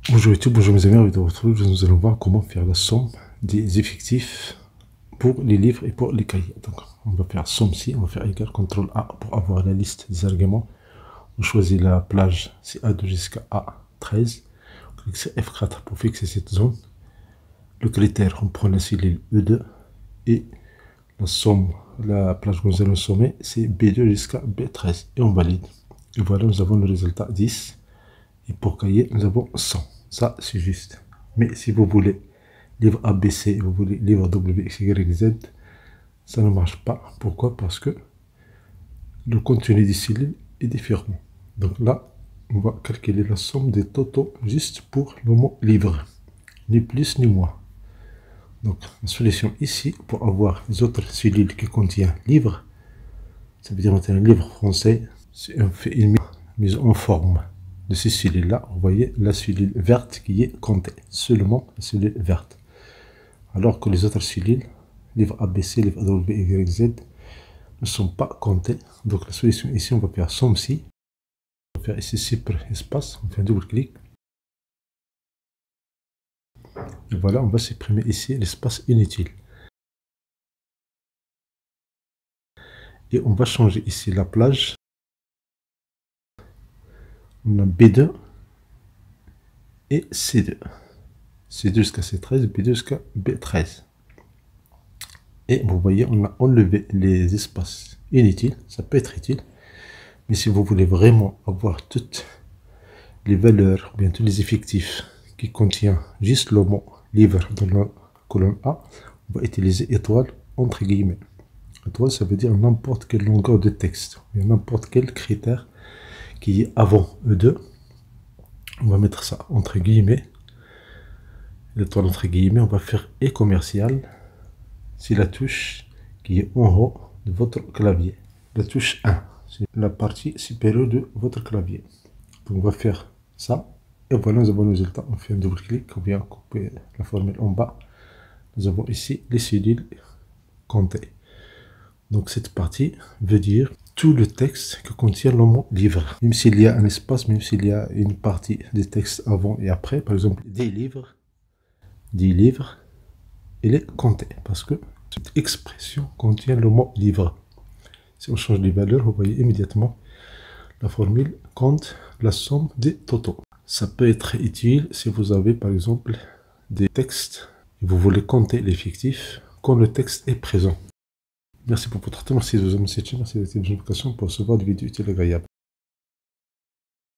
Bonjour YouTube, bonjour mes amis, nous allons voir comment faire la somme des effectifs pour les livres et pour les cahiers. Donc on va faire somme ci, on va faire égal CTRL A pour avoir la liste des arguments. On choisit la plage CA2 jusqu'à A13. On clique sur F4 pour fixer cette zone. Le critère, on prend la cellule E2 et la somme, la plage que nous allons sommer, c'est B2 jusqu'à B13 et on valide. Et voilà, nous avons le résultat 10 et pour cahier, nous avons 100. Ça, c'est juste. Mais si vous voulez livre ABC, vous voulez livre W, X, Y, Z, ça ne marche pas. Pourquoi? Parce que le contenu des cellules est différent. Donc là, on va calculer la somme des totaux juste pour le mot livre. Ni plus ni moins. Donc la solution ici, pour avoir les autres cellules qui contiennent livre, ça veut dire maintenant livre français, c'est on fait une mise en forme de ces cellules-là. Vous voyez la cellule verte qui est comptée, seulement la cellule verte. Alors que les autres cellules, livre ABC, livre W, Y, Z, ne sont pas comptées. Donc la solution ici, on va faire somme ci. On va faire ici super espace, on fait un double clic. Et voilà, on va supprimer ici l'espace inutile. Et on va changer ici la plage. On a B2 et C2. C2 jusqu'à C13, B2 jusqu'à B13. Et vous voyez, on a enlevé les espaces inutiles. Ça peut être utile. Mais si vous voulez vraiment avoir toutes les valeurs, ou bien tous les effectifs qui contiennent juste le mot livre dans la colonne A, on va utiliser étoile entre guillemets. Étoile, ça veut dire n'importe quelle longueur de texte, ou n'importe quel critère qui est avant E2. On va mettre ça entre guillemets. L'étoile entre guillemets, on va faire et commercial. C'est la touche qui est en haut de votre clavier. La touche 1, c'est la partie supérieure de votre clavier. Donc on va faire ça. Et voilà, nous avons le résultat. On fait un double clic, on vient couper la formule en bas. Nous avons ici les cellules comptées. Donc cette partie veut dire tout le texte que contient le mot livre. Même s'il y a un espace, même s'il y a une partie des textes avant et après, par exemple des livres, il est compté parce que cette expression contient le mot livre. Si on change les valeurs, vous voyez immédiatement la formule compte la somme des totaux. Ça peut être utile si vous avez par exemple des textes et vous voulez compter l'effectif quand le texte est présent. Merci pour votre temps, merci de vous aimer cette chaîne, merci de votre notification pour recevoir des vidéos utiles et agréables.